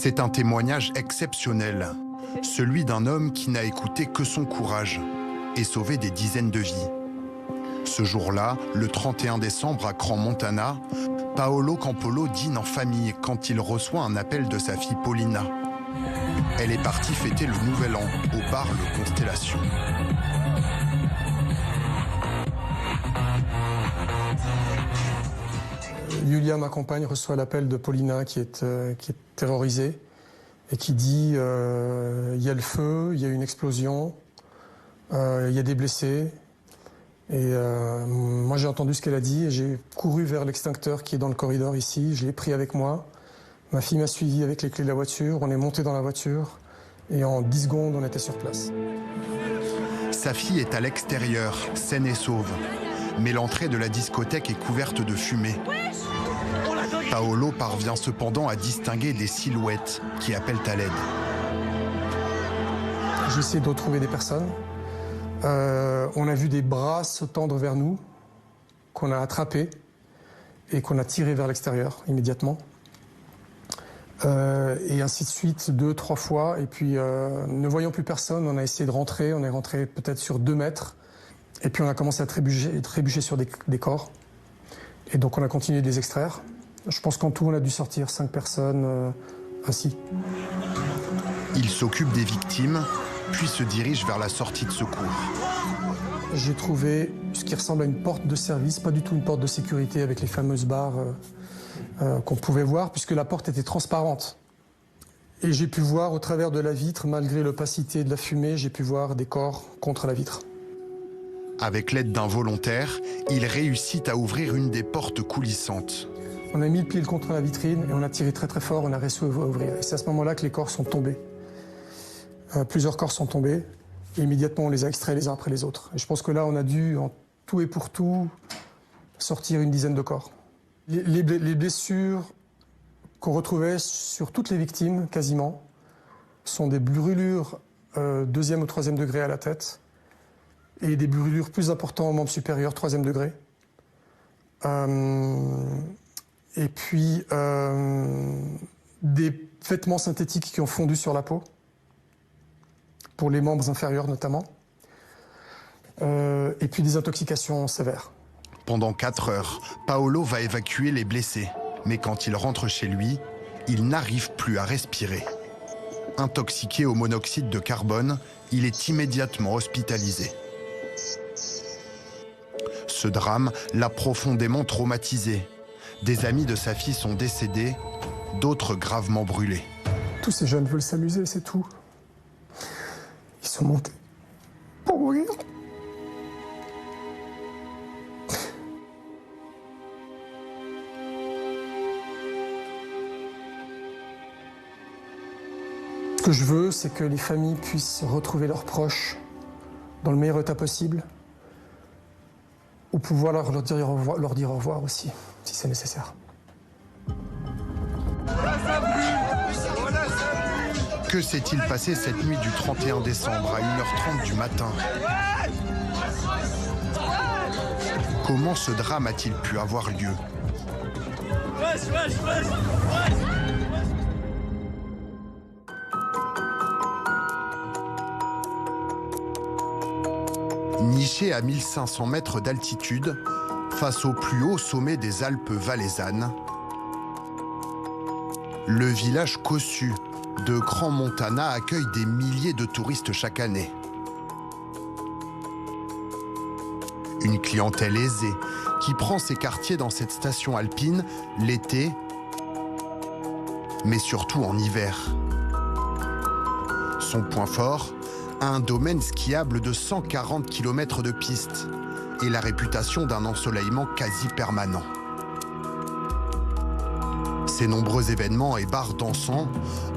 C'est un témoignage exceptionnel, celui d'un homme qui n'a écouté que son courage et sauvé des dizaines de vies. Ce jour-là, le 31 décembre à Crans-Montana, Paolo Campolo dîne en famille quand il reçoit un appel de sa fille Paulina. Elle est partie fêter le Nouvel An au bar Le Constellation. Yulia, ma compagne, reçoit l'appel de Paulina qui est terrorisée et qui dit il y a le feu, il y a une explosion, il y a des blessés. Et moi j'ai entendu ce qu'elle a dit et j'ai couru vers l'extincteur qui est dans le corridor ici, je l'ai pris avec moi. Ma fille m'a suivi avec les clés de la voiture, on est monté dans la voiture et en 10 secondes on était sur place. Sa fille est à l'extérieur, saine et sauve. Mais l'entrée de la discothèque est couverte de fumée. Paolo parvient cependant à distinguer des silhouettes qui appellent à l'aide. J'ai essayé de retrouver des personnes. On a vu des bras se tendre vers nous, qu'on a attrapés et qu'on a tirés vers l'extérieur immédiatement. Et ainsi de suite, 2, 3 fois. Et puis, ne voyant plus personne, on a essayé de rentrer. On est rentré peut-être sur 2 mètres. Et puis on a commencé à trébucher sur des corps. Et donc on a continué de les extraire. Je pense qu'en tout on a dû sortir 5 personnes ainsi. Il s'occupe des victimes, puis se dirige vers la sortie de secours. J'ai trouvé ce qui ressemble à une porte de service, pas du tout une porte de sécurité avec les fameuses barres qu'on pouvait voir, puisque la porte était transparente. Et j'ai pu voir au travers de la vitre, malgré l'opacité de la fumée, j'ai pu voir des corps contre la vitre. Avec l'aide d'un volontaire, il réussit à ouvrir une des portes coulissantes. On a mis le pied contre la vitrine et on a tiré très très fort, on a réussi à ouvrir. Et c'est à ce moment-là que les corps sont tombés. Plusieurs corps sont tombés et immédiatement on les a extraits les uns après les autres. Et je pense que là on a dû, en tout et pour tout, sortir une dizaine de corps. Les blessures qu'on retrouvait sur toutes les victimes, quasiment, sont des brûlures 2e ou 3e degré à la tête, et des brûlures plus importantes au membre supérieur, 3e degré. Et puis, des vêtements synthétiques qui ont fondu sur la peau, pour les membres inférieurs notamment. Et puis des intoxications sévères. Pendant 4 heures, Paolo va évacuer les blessés. Mais quand il rentre chez lui, il n'arrive plus à respirer. Intoxiqué au monoxyde de carbone, il est immédiatement hospitalisé. Ce drame l'a profondément traumatisé. Des amis de sa fille sont décédés, d'autres gravement brûlés. Tous ces jeunes veulent s'amuser, c'est tout. Ils sont montés pour mourir. Ce que je veux, c'est que les familles puissent retrouver leurs proches dans le meilleur état possible, ou pouvoir leur dire au revoir aussi, si c'est nécessaire. Que s'est-il passé cette nuit du 31 décembre à 1h30 du matin? Comment ce drame a-t-il pu avoir lieu? Niché à 1500 mètres d'altitude, face au plus haut sommet des Alpes valaisannes, le village cossu de Crans-Montana accueille des milliers de touristes chaque année. Une clientèle aisée qui prend ses quartiers dans cette station alpine l'été, mais surtout en hiver. Son point fort, un domaine skiable de 140 km de piste et la réputation d'un ensoleillement quasi permanent. Ces nombreux événements et bars dansants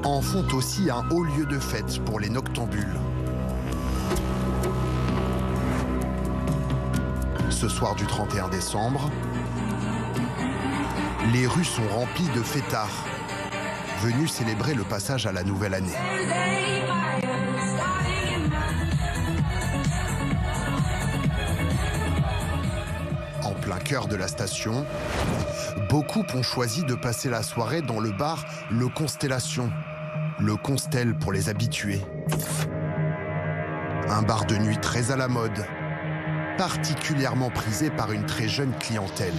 en font aussi un haut lieu de fête pour les noctambules. Ce soir du 31 décembre, les rues sont remplies de fêtards, venus célébrer le passage à la nouvelle année. En plein cœur de la station, beaucoup ont choisi de passer la soirée dans le bar Le Constellation, le Constel pour les habitués. Un bar de nuit très à la mode, particulièrement prisé par une très jeune clientèle.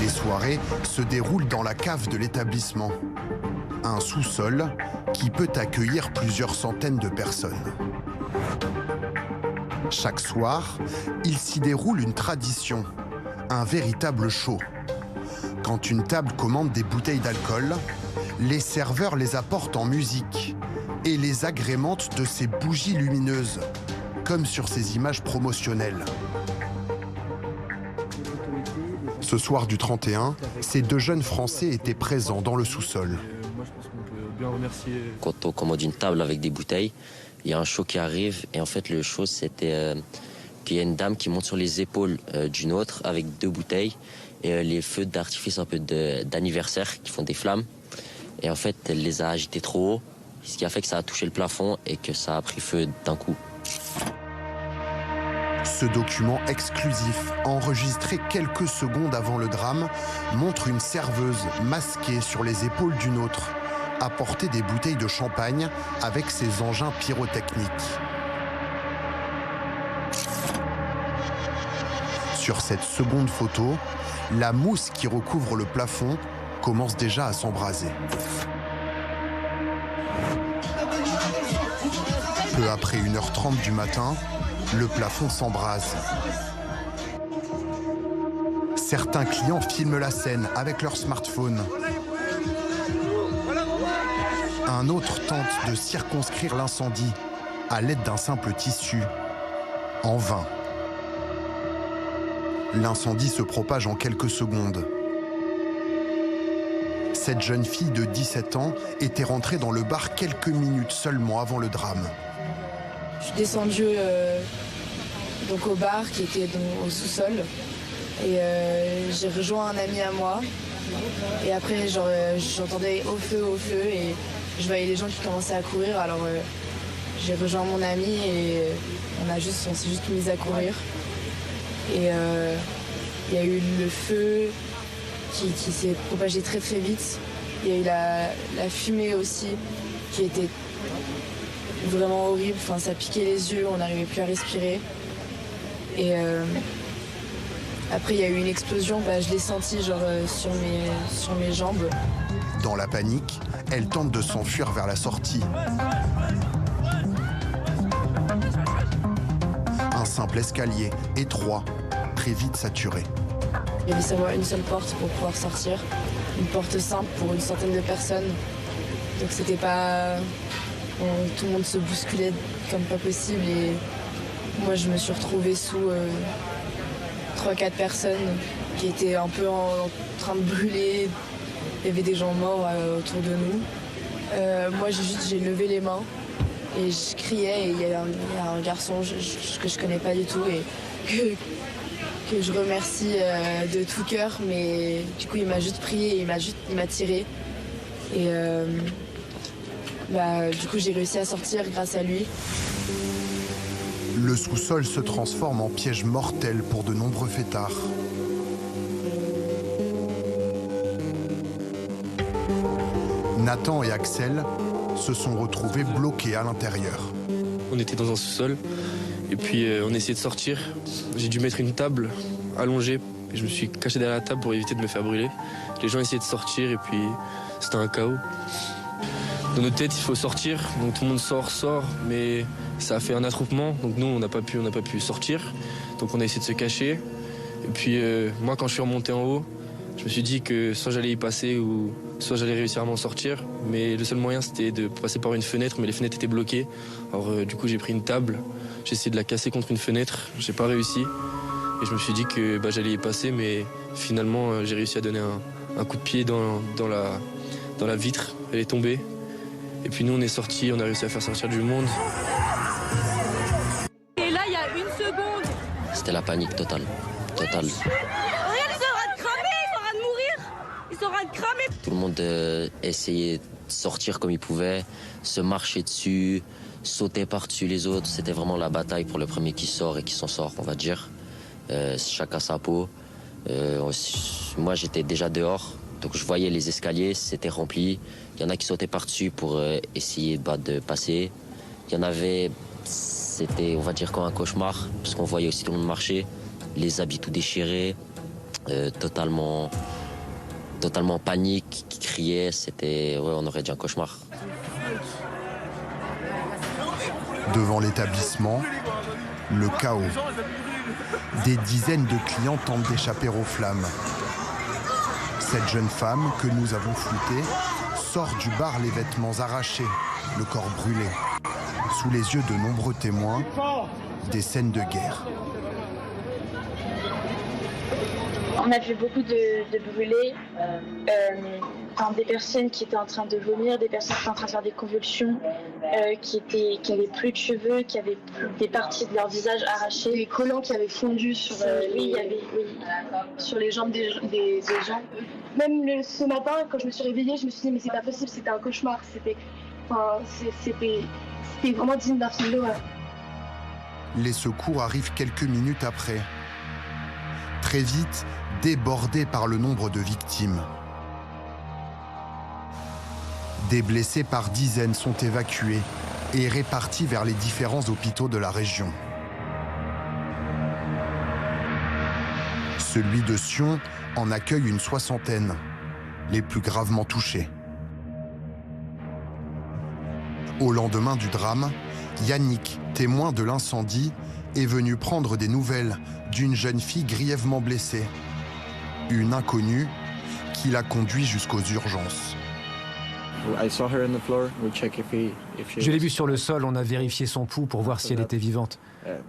Les soirées se déroulent dans la cave de l'établissement, un sous-sol qui peut accueillir plusieurs centaines de personnes. Chaque soir, il s'y déroule une tradition, un véritable show. Quand une table commande des bouteilles d'alcool, les serveurs les apportent en musique et les agrémentent de ces bougies lumineuses, comme sur ces images promotionnelles. Ce soir du 31, ces deux jeunes Français étaient présents dans le sous-sol. Quand on commande une table avec des bouteilles, il y a un show qui arrive et en fait le show c'était qu'il y a une dame qui monte sur les épaules d'une autre avec deux bouteilles et les feux d'artifice un peu d'anniversaire qui font des flammes et en fait elle les a agités trop haut, ce qui a fait que ça a touché le plafond et que ça a pris feu d'un coup. Ce document exclusif, enregistré quelques secondes avant le drame, montre une serveuse masquée sur les épaules d'une autre, apporter des bouteilles de champagne avec ses engins pyrotechniques. Sur cette seconde photo, la mousse qui recouvre le plafond commence déjà à s'embraser. Peu après 1h30 du matin, le plafond s'embrase. Certains clients filment la scène avec leur smartphone. Un autre tente de circonscrire l'incendie à l'aide d'un simple tissu. En vain. L'incendie se propage en quelques secondes. Cette jeune fille de 17 ans était rentrée dans le bar quelques minutes seulement avant le drame. Je suis descendue donc au bar qui était au sous-sol et j'ai rejoint un ami à moi et après j'entendais au feu et je voyais les gens qui commençaient à courir alors j'ai rejoint mon ami et on s'est juste mis à courir et il y a eu le feu qui s'est propagé très très vite. Il y a eu la fumée aussi qui était vraiment horrible, enfin, ça piquait les yeux, on n'arrivait plus à respirer. Et après, il y a eu une explosion, je l'ai senti sur mes jambes. Dans la panique, elle tente de s'enfuir vers la sortie. Un simple escalier, étroit, très vite saturé. Il y avait seulement une seule porte pour pouvoir sortir, une porte simple pour une centaine de personnes. Donc c'était pas... tout le monde se bousculait comme pas possible et moi je me suis retrouvée sous 3-4 personnes qui étaient un peu en train de brûler. Il y avait des gens morts autour de nous. Moi j'ai levé les mains et je criais et il y a un garçon que je connais pas du tout et que je remercie de tout cœur, mais du coup il m'a juste prié, il m'a tiré et du coup, j'ai réussi à sortir grâce à lui. Le sous-sol se transforme en piège mortel pour de nombreux fêtards. Nathan et Axel se sont retrouvés bloqués à l'intérieur. On était dans un sous-sol et puis on essayait de sortir. J'ai dû mettre une table allongée et je me suis caché derrière la table pour éviter de me faire brûler. Les gens essayaient de sortir et puis c'était un chaos. Dans notre tête, il faut sortir, donc tout le monde sort, mais ça a fait un attroupement, donc nous, on n'a pas pu sortir, donc on a essayé de se cacher. Et puis moi, quand je suis remonté en haut, je me suis dit que soit j'allais y passer ou soit j'allais réussir à m'en sortir, mais le seul moyen, c'était de passer par une fenêtre, mais les fenêtres étaient bloquées. Alors du coup, j'ai pris une table, j'ai essayé de la casser contre une fenêtre, j'ai pas réussi, et je me suis dit que j'allais y passer, mais finalement, j'ai réussi à donner un coup de pied dans la vitre, elle est tombée. Et puis nous, on est sortis, on a réussi à faire sortir du monde. Et là, il y a une seconde. C'était la panique totale. Regarde, ils sont en train de cramer, ils sont en train de mourir. Ils sont en train de cramer. Tout le monde essayait de sortir comme il pouvait, se marcher dessus, sauter par-dessus les autres. C'était vraiment la bataille pour le premier qui sort et qui s'en sort, on va dire. Chacun sa peau. Moi, j'étais déjà dehors. Donc je voyais les escaliers, c'était rempli. Il y en a qui sautaient par-dessus pour essayer de passer. Il y en avait, c'était, on va dire, comme un cauchemar, parce qu'on voyait aussi tout le monde marcher, les habits tout déchirés, totalement en panique, qui criaient. C'était, ouais, on aurait dit un cauchemar. Devant l'établissement, le chaos. Des dizaines de clients tentent d'échapper aux flammes. Cette jeune femme que nous avons floutée sort du bar les vêtements arrachés, le corps brûlé. Sous les yeux de nombreux témoins, des scènes de guerre. On a vu beaucoup de brûlés, des personnes qui étaient en train de vomir, des personnes qui étaient en train de faire des convulsions, qui avaient plus de cheveux, qui avaient des parties de leur visage arrachées. Des collants qui avaient fondu sur, sur les jambes des gens. Même ce matin, quand je me suis réveillée, je me suis dit mais c'est pas possible, c'était un cauchemar. C'était vraiment digne d'un film d'horreur. Les secours arrivent quelques minutes après. Très vite, débordés par le nombre de victimes. Des blessés par dizaines sont évacués et répartis vers les différents hôpitaux de la région. Celui de Sion en accueille une 60aine, les plus gravement touchés. Au lendemain du drame, Yannick, témoin de l'incendie, est venu prendre des nouvelles d'une jeune fille grièvement blessée. Une inconnue qui l'a conduit jusqu'aux urgences. Je l'ai vue sur le sol, on a vérifié son pouls pour voir si elle était vivante.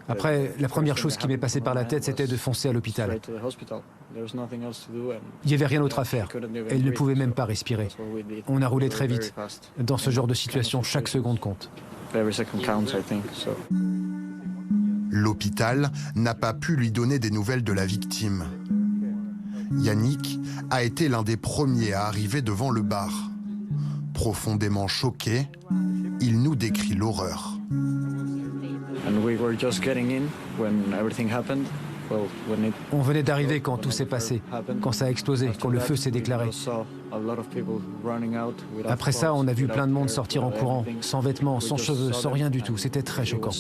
Après, la première chose qui m'est passée par la tête, c'était de foncer à l'hôpital. Il n'y avait rien d'autre à faire. Elle ne pouvait même pas respirer. On a roulé très vite. Dans ce genre de situation, chaque seconde compte. L'hôpital n'a pas pu lui donner des nouvelles de la victime. Yannick a été l'un des premiers à arriver devant le bar. Profondément choqué, il nous décrit l'horreur. On venait d'arriver quand tout s'est passé, quand ça a explosé, quand le feu s'est déclaré. Après ça, on a vu plein de monde sortir en courant, sans vêtements, sans cheveux, sans rien du tout. C'était très choquant.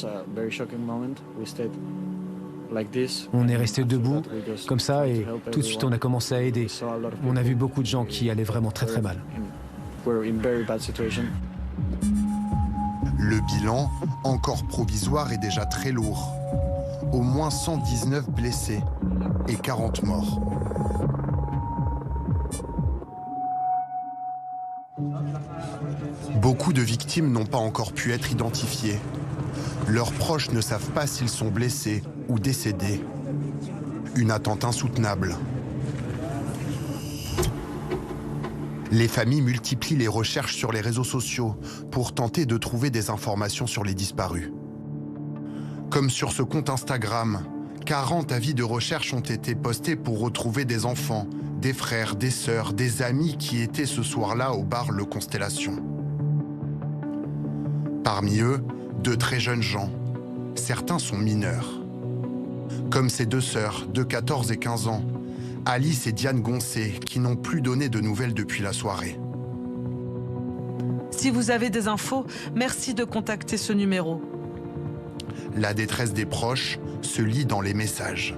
On est resté debout, comme ça, et tout de suite on a commencé à aider. On a vu beaucoup de gens qui allaient vraiment très très mal. Le bilan, encore provisoire, est déjà très lourd. Au moins 119 blessés et 40 morts. Beaucoup de victimes n'ont pas encore pu être identifiées. Leurs proches ne savent pas s'ils sont blessés ou décédés. Une attente insoutenable. Les familles multiplient les recherches sur les réseaux sociaux pour tenter de trouver des informations sur les disparus. Comme sur ce compte Instagram, 40 avis de recherche ont été postés pour retrouver des enfants, des frères, des sœurs, des amis qui étaient ce soir-là au bar Le Constellation. Parmi eux, de très jeunes gens. Certains sont mineurs. Comme ces deux sœurs de 14 et 15 ans, Alice et Diane Goncé, qui n'ont plus donné de nouvelles depuis la soirée. Si vous avez des infos, merci de contacter ce numéro. La détresse des proches se lit dans les messages.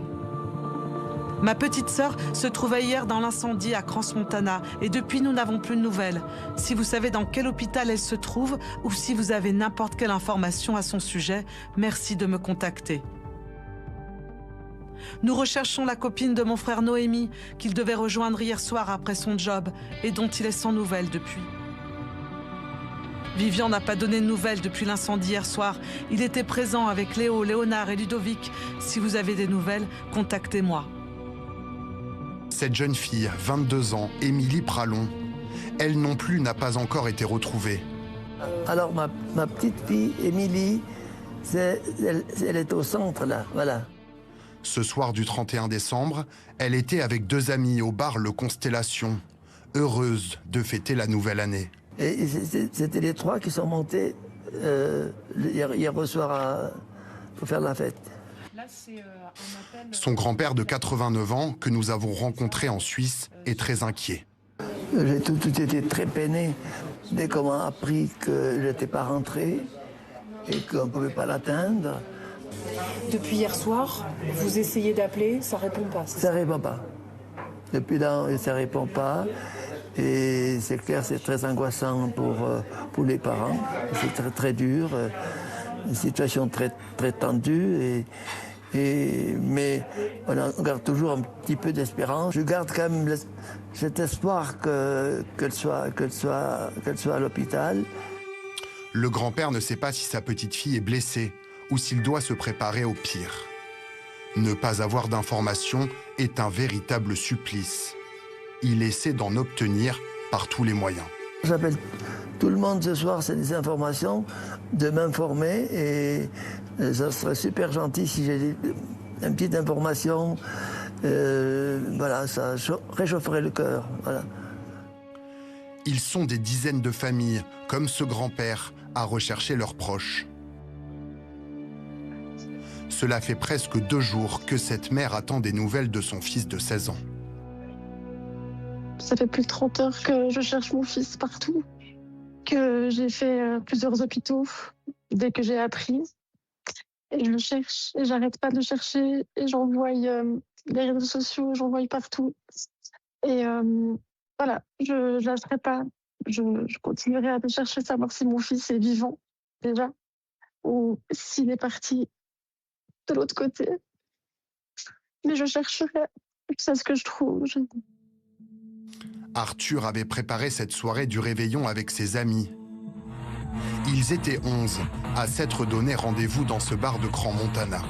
Ma petite sœur se trouvait hier dans l'incendie à Crans-Montana et depuis nous n'avons plus de nouvelles. Si vous savez dans quel hôpital elle se trouve ou si vous avez n'importe quelle information à son sujet, merci de me contacter. Nous recherchons la copine de mon frère Noémie qu'il devait rejoindre hier soir après son job et dont il est sans nouvelles depuis. Vivian n'a pas donné de nouvelles depuis l'incendie hier soir. Il était présent avec Léo, Léonard et Ludovic. Si vous avez des nouvelles, contactez-moi. Cette jeune fille, 22 ans, Émilie Pralon, elle non plus n'a pas encore été retrouvée. Alors ma petite fille, Émilie, elle est au centre là, voilà. Ce soir du 31 décembre, elle était avec deux amis au bar Le Constellation, heureuse de fêter la nouvelle année. Et c'était les trois qui sont montés hier soir pour faire la fête. Son grand-père de 89 ans, que nous avons rencontré en Suisse, est très inquiet. J'ai tout été très peiné dès qu'on m'a appris que je n'étais pas rentré et qu'on ne pouvait pas l'atteindre. Depuis hier soir, vous essayez d'appeler, ça ne répond pas. Ça ne répond pas. Depuis là, ça ne répond pas. Et c'est clair, c'est très angoissant pour les parents. C'est très, très dur. Une situation très, très tendue. Mais on garde toujours un petit peu d'espérance. Je garde quand même cet espoir qu'elle soit à l'hôpital. Le grand-père ne sait pas si sa petite-fille est blessée ou s'il doit se préparer au pire. Ne pas avoir d'informations est un véritable supplice. Il essaie d'en obtenir par tous les moyens. J'appelle tout le monde ce soir, c'est des informations, de m'informer et ça serait super gentil si j'ai une petite information. Voilà, ça réchaufferait le cœur. Voilà. Ils sont des dizaines de familles, comme ce grand-père, à rechercher leurs proches. Cela fait presque 2 jours que cette mère attend des nouvelles de son fils de 16 ans. Ça fait plus de 30 heures que je cherche mon fils partout, que j'ai fait plusieurs hôpitaux dès que j'ai appris. Et je le cherche, et j'arrête pas de le chercher, et j'envoie les réseaux sociaux, j'envoie partout. Et voilà, je ne lâcherai pas. Je continuerai à le chercher, savoir si mon fils est vivant, déjà, ou s'il est parti de l'autre côté. Mais je chercherai, c'est ce que je trouve. Arthur avait préparé cette soirée du réveillon avec ses amis. Ils étaient 11 à s'être donné rendez-vous dans ce bar de Crans-Montana.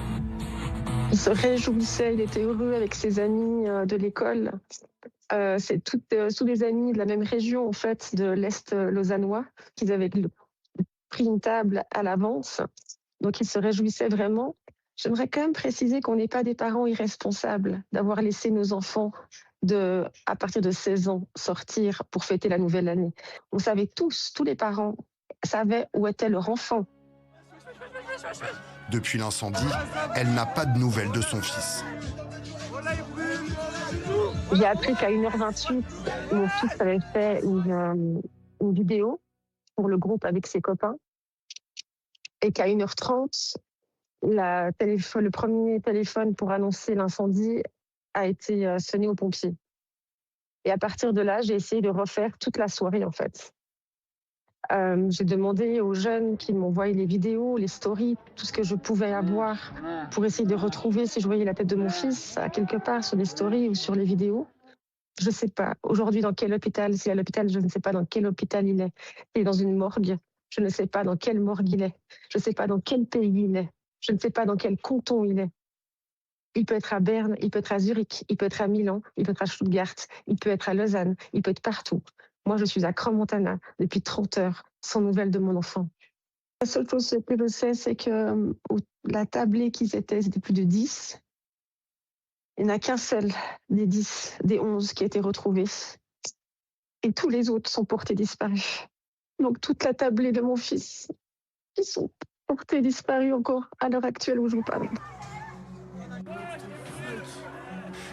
Il se réjouissait, il était heureux avec ses amis de l'école. C'est tous des amis de la même région, en fait, de l'Est lausannois, qu'ils avaient pris une table à l'avance. Donc, il se réjouissait vraiment. J'aimerais quand même préciser qu'on n'est pas des parents irresponsables d'avoir laissé nos enfants à partir de 16 ans, sortir pour fêter la nouvelle année. On savait tous les parents savaient où était leur enfant. Depuis l'incendie, elle n'a pas de nouvelles de son fils. J'ai appris qu'à 1h28, mon fils avait fait une vidéo pour le groupe avec ses copains et qu'à 1h30, le premier téléphone pour annoncer l'incendie a été sonné aux pompiers. Et à partir de là, j'ai essayé de refaire toute la soirée, en fait. J'ai demandé aux jeunes qui m'envoyaient les vidéos, les stories, tout ce que je pouvais avoir pour essayer de retrouver si je voyais la tête de mon fils à quelque part sur les stories ou sur les vidéos. Je ne sais pas aujourd'hui dans quel hôpital, s'il est à l'hôpital, je ne sais pas dans quel hôpital il est. Il est dans une morgue, je ne sais pas dans quelle morgue il est. Je ne sais pas dans quel pays il est. Je ne sais pas dans quel canton il est. Il peut être à Berne, il peut être à Zurich, il peut être à Milan, il peut être à Stuttgart, il peut être à Lausanne, il peut être partout. Moi, je suis à Crans-Montana depuis 30 heures, sans nouvelles de mon enfant. La seule chose que je sais, c'est que la tablée qu'ils étaient, c'était plus de 10. Il n'y en a qu'un seul des 10, des 11 qui a été retrouvé. Et tous les autres sont portés disparus. Donc toute la tablée de mon fils, ils sont portés disparus encore à l'heure actuelle où je vous parle.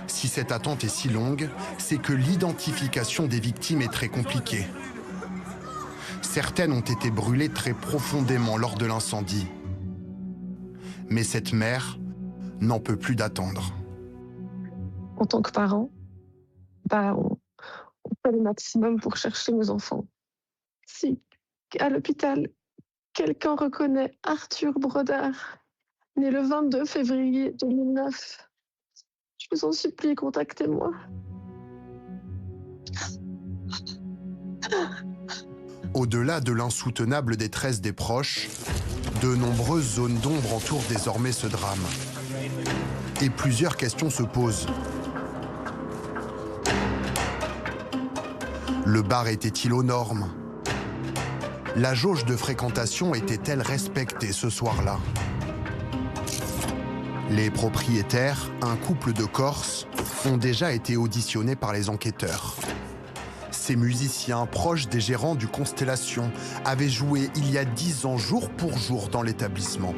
Si cette attente est si longue, c'est que l'identification des victimes est très compliquée. Certaines ont été brûlées très profondément lors de l'incendie. Mais cette mère n'en peut plus d'attendre. En tant que parent, on fait le maximum pour chercher nos enfants. Si à l'hôpital, quelqu'un reconnaît Arthur Brodard, né le 22 février 2009, je vous en supplie, contactez-moi. Au-delà de l'insoutenable détresse des proches, de nombreuses zones d'ombre entourent désormais ce drame. Et plusieurs questions se posent. Le bar était-il aux normes? La jauge de fréquentation était-elle respectée ce soir-là? Les propriétaires, un couple de Corses, ont déjà été auditionnés par les enquêteurs. Ces musiciens, proches des gérants du Constellation, avaient joué il y a 10 ans jour pour jour dans l'établissement.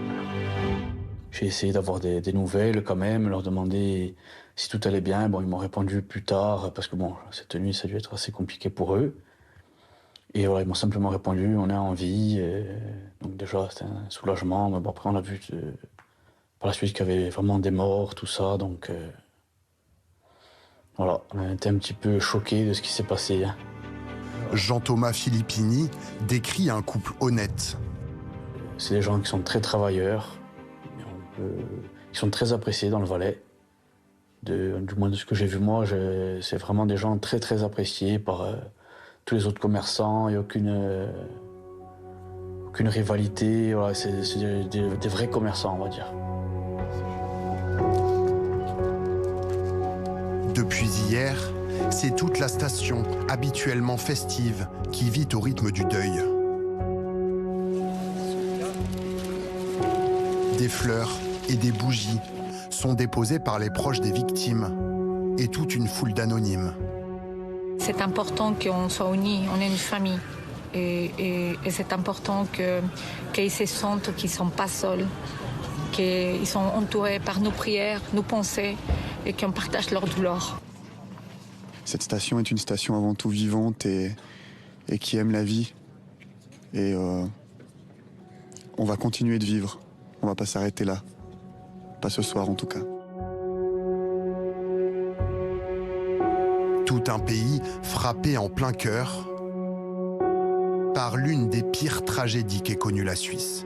J'ai essayé d'avoir des nouvelles quand même, leur demander si tout allait bien. Bon, ils m'ont répondu plus tard, parce que bon, cette nuit, ça a dû être assez compliqué pour eux. Et voilà, ils m'ont simplement répondu, on est en vie. Donc déjà, c'était un soulagement. Mais bon, après, on a vu par la suite qu'il y avait vraiment des morts, tout ça. Donc voilà, on a été un petit peu choqués de ce qui s'est passé. Jean-Thomas Filippini décrit un couple honnête. C'est des gens qui sont très travailleurs, qui sont très appréciés dans le Valais. Du moins de ce que j'ai vu moi, c'est vraiment des gens très très appréciés par tous les autres commerçants. Il n'y a aucune rivalité. Voilà, c'est des vrais commerçants, on va dire. Depuis hier, c'est toute la station, habituellement festive, qui vit au rythme du deuil. Des fleurs et des bougies sont déposées par les proches des victimes et toute une foule d'anonymes. C'est important qu'on soit unis, on est une famille. Et c'est important qu'ils se sentent qu'ils ne sont pas seuls, qu'ils sont entourés par nos prières, nos pensées et qu'on partage leur douleur. Cette station est une station avant tout vivante et qui aime la vie. Et on va continuer de vivre. On va pas s'arrêter là. Pas ce soir en tout cas. Tout un pays frappé en plein cœur par l'une des pires tragédies qu'ait connue la Suisse.